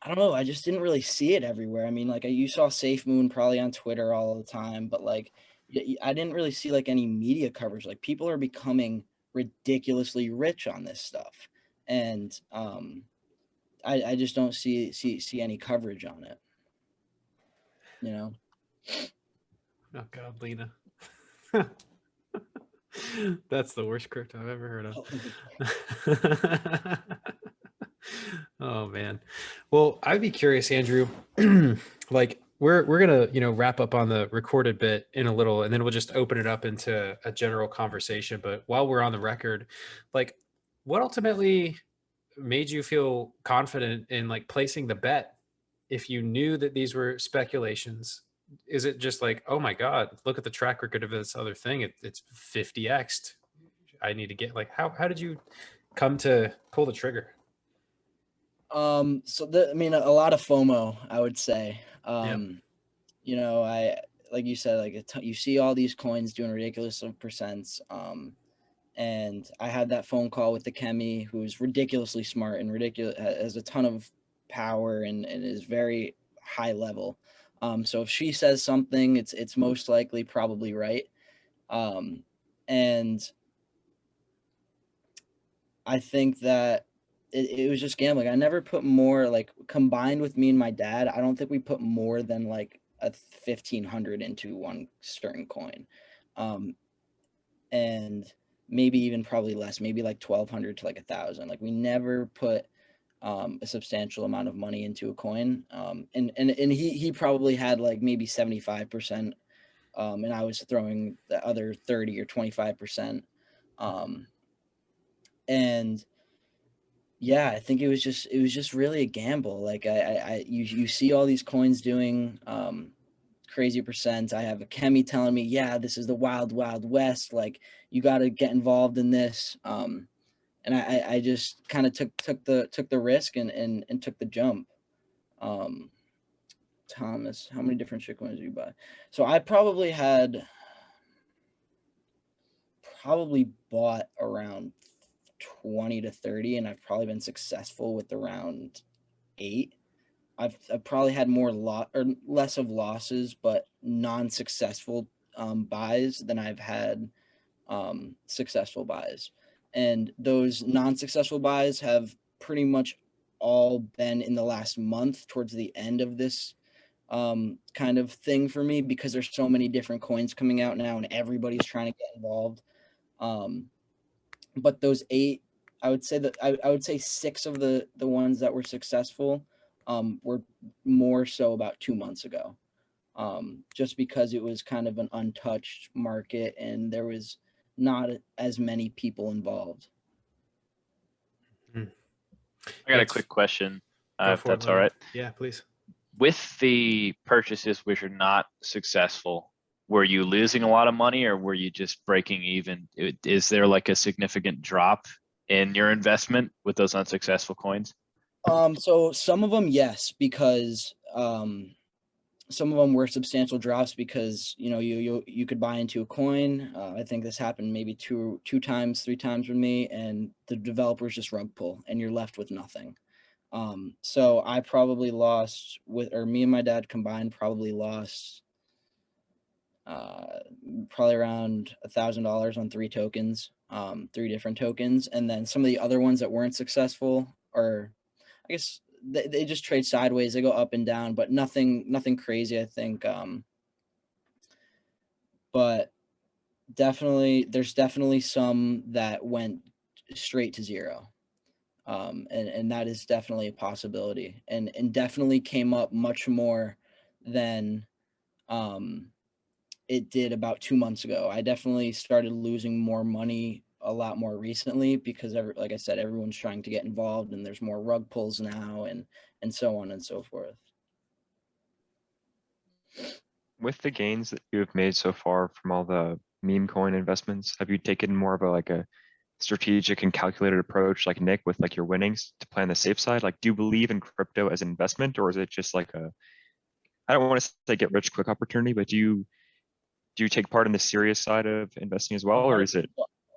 I don't know. I just didn't really see it everywhere. I mean, like you saw SafeMoon probably on Twitter all the time, but like I didn't really see like any media coverage. Like people are becoming ridiculously rich on this stuff, and I just don't see any coverage on it. You know. Oh God, Lena. That's the worst crypto I've ever heard of. Oh man. Well, I'd be curious, Andrew. Like we're gonna, wrap up on the recorded bit in a little, and then we'll just open it up into a general conversation. But while we're on the record, like what ultimately made you feel confident in like placing the bet if you knew that these were speculations? Is it just like, oh my God, look at the track record of this other thing? It's 50x'd. I need to get like, how did you come to pull the trigger? I mean, a lot of FOMO, I would say. Yep. I like you said, like you see all these coins doing ridiculous of percents. And I had that phone call with the Chemi, who's ridiculously smart and ridiculous, has a ton of power and is very high level. So if she says something, it's most likely probably right. And I think that it was just gambling. I never put more, like combined with me and my dad, I don't think we put more than like a 1,500 into one certain coin. And maybe even probably less, maybe like 1,200 to like 1,000. Like we never put a substantial amount of money into a coin. And he probably had like maybe 75%. And I was throwing the other 30 or 25%. And yeah, I think it was just really a gamble. Like you see all these coins doing crazy percents. I have a Chemi telling me, yeah, this is the wild, wild west. Like you got to get involved in this. And I just kind of took the risk and took the jump. Um, Thomas, how many different shitcoins do you buy? So I probably bought around 20 to 30, and I've probably been successful with around 8. I've probably had more or less of losses, but non-successful buys than I've had successful buys. And those non-successful buys have pretty much all been in the last month towards the end of this kind of thing for me, because there's so many different coins coming out now and everybody's trying to get involved. But those 8, I would say that I would say 6 of the ones that were successful were more so about 2 months ago, just because it was kind of an untouched market and there was not as many people involved. I got a quick question, Go if for it, that's all Lenny. right. Yeah, please. With the purchases which are not successful, were you losing a lot of money or were you just breaking even? Is there like a significant drop in your investment with those unsuccessful coins? So some of them, yes, because some of them were substantial drops because you could buy into a coin. I think this happened maybe two times, 3 times with me, and the developers just rug pull, and you're left with nothing. So I probably lost me and my dad combined probably lost probably around $1,000 on 3 tokens, 3 different tokens, and then some of the other ones that weren't successful, or I guess they just trade sideways. They go up and down, but nothing crazy, I think. But there's definitely some that went straight to zero. And that is definitely a possibility, and definitely came up much more than it did about 2 months ago. I definitely started losing more money a lot more recently because like I said, everyone's trying to get involved and there's more rug pulls now and so on and so forth. With the gains that you have made so far from all the meme coin investments, have you taken more of a strategic and calculated approach like Nick with like your winnings to play on the safe side? Like, do you believe in crypto as an investment, or is it just like I don't want to say get rich quick opportunity, but do you take part in the serious side of investing as well, or is it?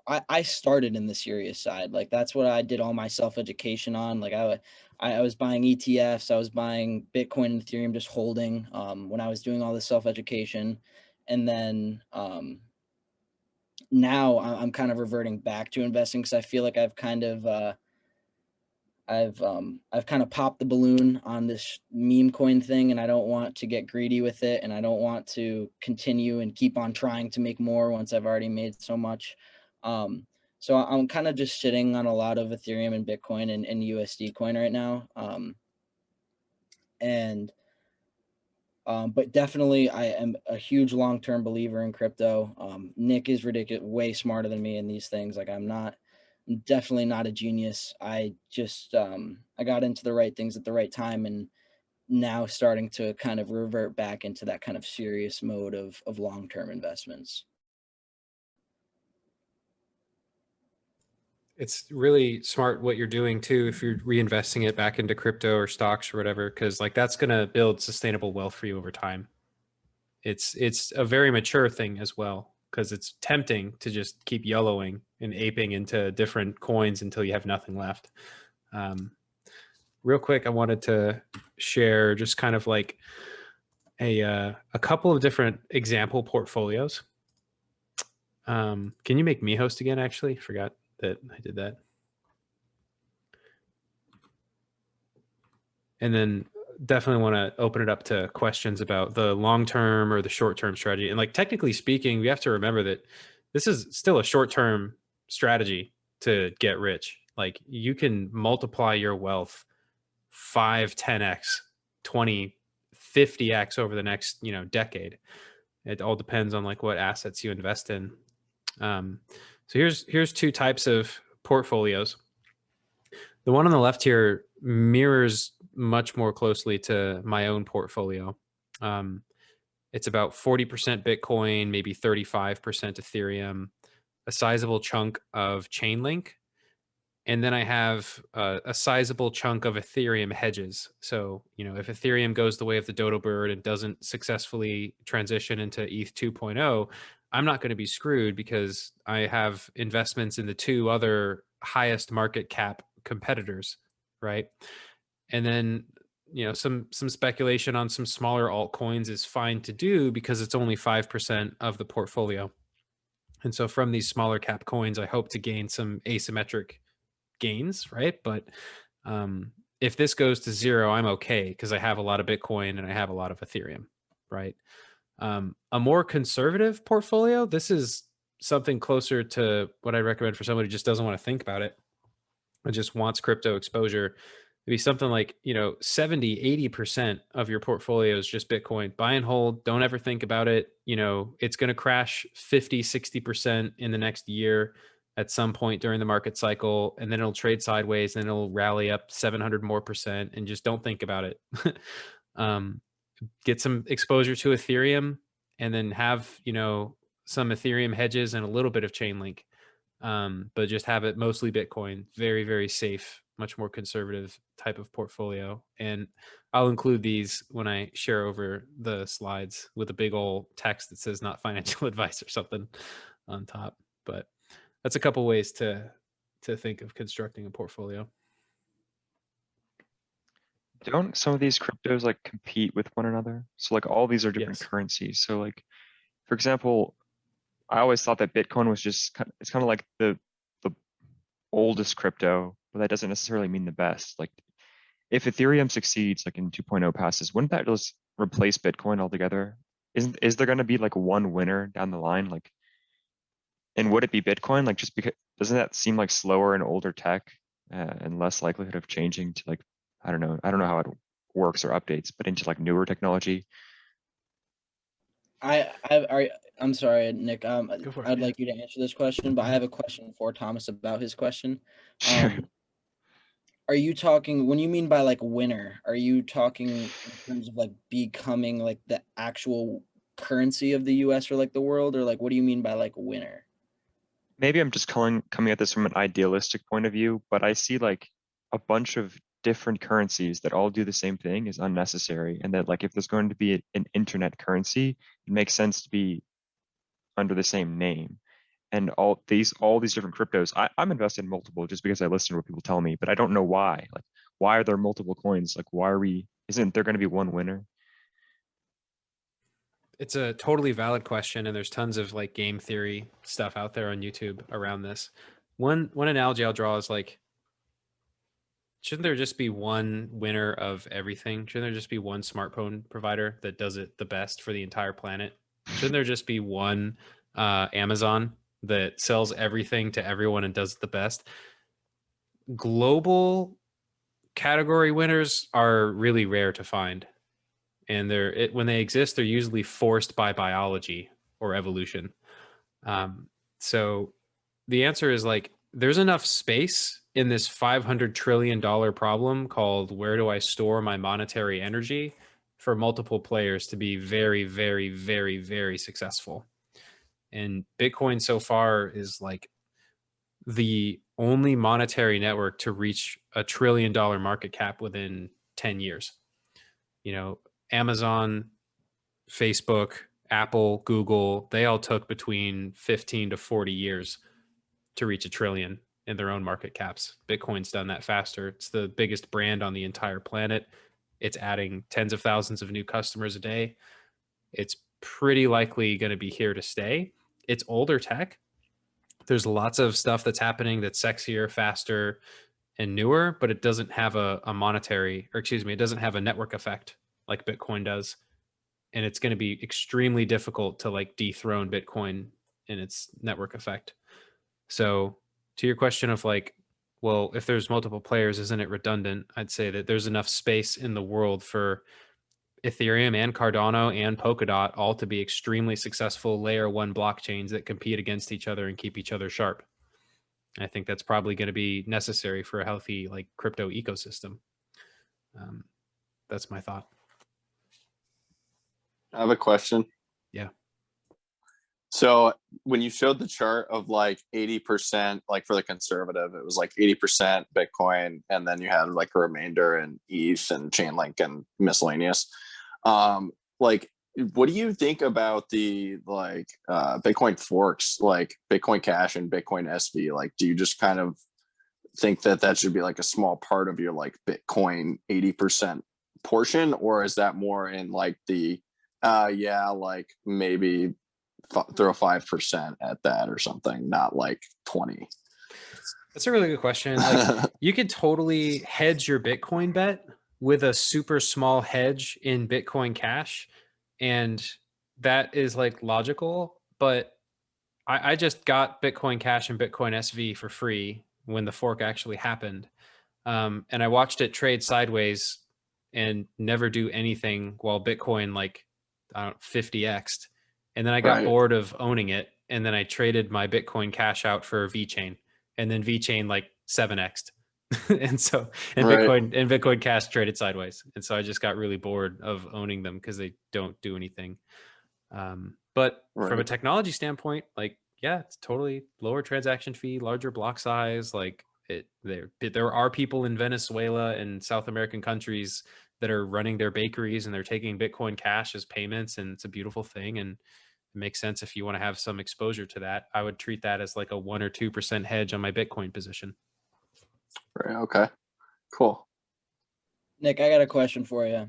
I started in the serious side. Like that's what I did all my self-education on. Like I was buying ETFs, I was buying Bitcoin and Ethereum, just holding when I was doing all this self-education. And then now I'm kind of reverting back to investing because I feel like I've kind of I've kind of popped the balloon on this meme coin thing, and I don't want to get greedy with it, and I don't want to continue and keep on trying to make more once I've already made so much. So I'm kind of just sitting on a lot of Ethereum and Bitcoin and USD coin right now. But definitely I am a huge long-term believer in crypto. Nick is ridiculous, way smarter than me in these things. Like I'm definitely not a genius. I just I got into the right things at the right time, and now starting to kind of revert back into that kind of serious mode of long-term investments. It's really smart what you're doing too, if you're reinvesting it back into crypto or stocks or whatever, because like that's going to build sustainable wealth for you over time. It's a very mature thing as well, because it's tempting to just keep YOLOing and aping into different coins until you have nothing left. Real quick, I wanted to share just kind of like a couple of different example portfolios. Can you make me host again? Actually, forgot that I did that. And then definitely want to open it up to questions about the long-term or the short-term strategy. And like technically speaking, we have to remember that this is still a short-term strategy to get rich. Like you can multiply your wealth 5, 10x, 20, 50x over the next, decade. It all depends on like what assets you invest in. So here's two types of portfolios. The one on the left here mirrors much more closely to my own portfolio. It's about 40% Bitcoin, maybe 35% Ethereum, a sizable chunk of Chainlink, and then I have a sizable chunk of Ethereum hedges. So, if Ethereum goes the way of the dodo bird and doesn't successfully transition into ETH 2.0, I'm not going to be screwed because I have investments in the two other highest market cap competitors, right? And then, some speculation on some smaller altcoins is fine to do because it's only 5% of the portfolio. And so from these smaller cap coins, I hope to gain some asymmetric gains, right? But if this goes to zero, I'm okay because I have a lot of Bitcoin and I have a lot of Ethereum, right? A more conservative portfolio, this is something closer to what I recommend for somebody who just doesn't want to think about it and just wants crypto exposure. It'd be something like, 70, 80% of your portfolio is just Bitcoin. Buy and hold. Don't ever think about it. It's going to crash 50, 60% in the next year at some point during the market cycle, and then it'll trade sideways and it'll rally up 700 more percent, and just don't think about it. Get some exposure to Ethereum, and then have, some Ethereum hedges and a little bit of Chainlink. But just have it mostly Bitcoin. Very, very safe, much more conservative type of portfolio. And I'll include these when I share over the slides with a big old text that says not financial advice or something on top. But that's a couple ways to think of constructing a portfolio. Don't some of these cryptos like compete with one another? So like all these are different Yes. currencies. So like, for example, I always thought that Bitcoin was just it's kind of like the oldest crypto, but that doesn't necessarily mean the best. Like if Ethereum succeeds, like in 2.0 passes, wouldn't that just replace Bitcoin altogether? Is there going to be like one winner down the line? Like, and would it be Bitcoin? Like just because doesn't that seem like slower and older tech and less likelihood of changing to like, I don't know how it works or updates, but into like newer technology? I'm sorry, Nick. Go for it, I'd yeah. like you to answer this question, but I have a question for Thomas about his question. Sure. Are you talking, when you mean by like winner, are you talking in terms of like becoming like the actual currency of the US or like the world, or like what do you mean by like winner? Maybe I'm just coming at this from an idealistic point of view, but I see like a bunch of different currencies that all do the same thing is unnecessary. And that like if there's going to be an internet currency, it makes sense to be under the same name. And all these different cryptos, I'm invested in multiple just because I listen to what people tell me, but I don't know why. Like, why are there multiple coins? Like, isn't there going to be one winner? It's a totally valid question, and there's tons of like game theory stuff out there on YouTube around this. One analogy I'll draw is like, shouldn't there just be one winner of everything? Shouldn't there just be one smartphone provider that does it the best for the entire planet? Shouldn't there just be one Amazon that sells everything to everyone and does it the best? Global category winners are really rare to find. And when they exist, they're usually forced by biology or evolution. So the answer is like, there's enough space in this $500 trillion problem called where do I store my monetary energy for multiple players to be very, very, very, very successful. And Bitcoin so far is like the only monetary network to reach $1 trillion market cap within 10 years. You know, Amazon, Facebook, Apple, Google, they all took between 15 to 40 years to reach $1 trillion in their own market caps. Bitcoin's done that faster. It's the biggest brand on the entire planet. It's adding tens of thousands of new customers a day. It's pretty likely going to be here to stay. It's older tech. There's lots of stuff that's happening that's sexier, faster, and newer, but it doesn't have a monetary, or excuse me, it doesn't have a network effect like Bitcoin does. And it's going to be extremely difficult to like dethrone Bitcoin in its network effect. So to your question of like, well, if there's multiple players, isn't it redundant? I'd say that there's enough space in the world for Ethereum and Cardano and Polkadot all to be extremely successful layer one blockchains that compete against each other and keep each other sharp. I think that's probably going to be necessary for a healthy like crypto ecosystem. That's my thought. I have a question. Yeah. So when you showed the chart of like 80%, like for the conservative, it was like 80% Bitcoin, and then you had like a remainder in ETH and Chainlink and miscellaneous. Like, what do you think about the like Bitcoin forks, like Bitcoin Cash and Bitcoin SV? Like, do you just kind of think that that should be like a small part of your like Bitcoin 80% portion, or is that more in like the yeah, like maybe throw 5% at that or something, not like 20? That's a really good question. Like, you could totally hedge your Bitcoin bet with a super small hedge in Bitcoin Cash, and that is like logical. But I just got Bitcoin Cash and Bitcoin SV for free when the fork actually happened, and I watched it trade sideways and never do anything while Bitcoin like 50x'd, and then I got bored of owning it, and then I traded my Bitcoin Cash out for VeChain, and then VeChain like 7x'd. And so Bitcoin Cash traded sideways, and so I just got really bored of owning them because they don't do anything. But from a technology standpoint, like, yeah, it's totally lower transaction fee, larger block size. Like, there are people in Venezuela and South American countries that are running their bakeries and they're taking Bitcoin Cash as payments, and it's a beautiful thing. And it makes sense if you want to have some exposure to that. I would treat that as like a 1 or 2% hedge on my Bitcoin position. Right. Okay. Cool. Nick, I got a question for you.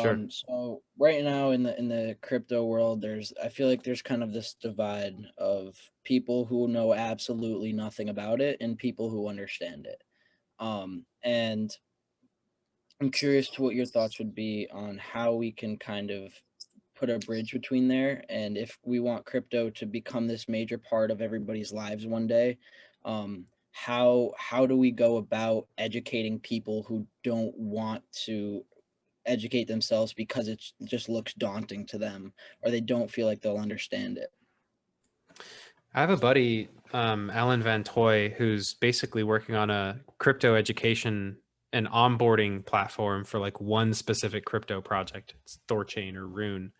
Sure. So right now in the crypto world, I feel like there's kind of this divide of people who know absolutely nothing about it and people who understand it. And I'm curious to what your thoughts would be on how we can kind of put a bridge between there, and if we want crypto to become this major part of everybody's lives one day, how do we go about educating people who don't want to educate themselves because it just looks daunting to them, or they don't feel like they'll understand it? I have a buddy, Alan Van Toy, who's basically working on a crypto education and onboarding platform for like one specific crypto project. It's Thorchain or Rune.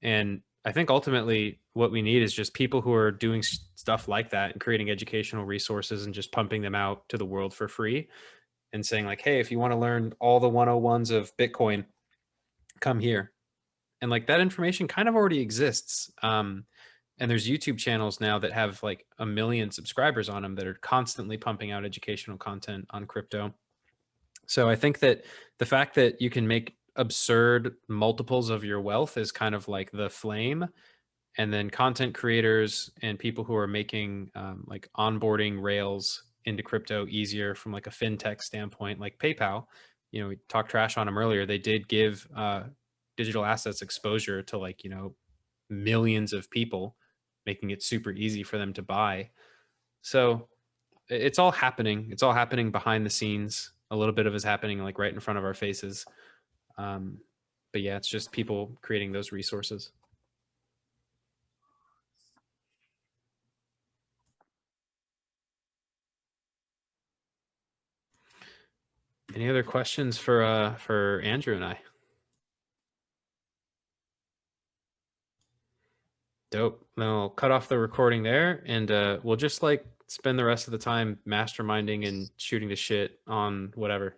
And I think ultimately what we need is just people who are doing stuff like that and creating educational resources and just pumping them out to the world for free and saying like, hey, if you want to learn all the 101s of Bitcoin, come here. And like, that information kind of already exists. And there's YouTube channels now that have like 1 million subscribers on them that are constantly pumping out educational content on crypto. So I think that the fact that you can make absurd multiples of your wealth is kind of like the flame. And then content creators and people who are making like onboarding rails into crypto easier from like a fintech standpoint, like PayPal. You know, we talked trash on them earlier. They did give digital assets exposure to like, you know, millions of people, making it super easy for them to buy. So it's all happening. It's all happening behind the scenes. A little bit of it is happening like right in front of our faces. But yeah, it's just people creating those resources. Any other questions for Andrew and I? Dope. Then I'll cut off the recording there, and we'll just like spend the rest of the time masterminding and shooting the shit on whatever.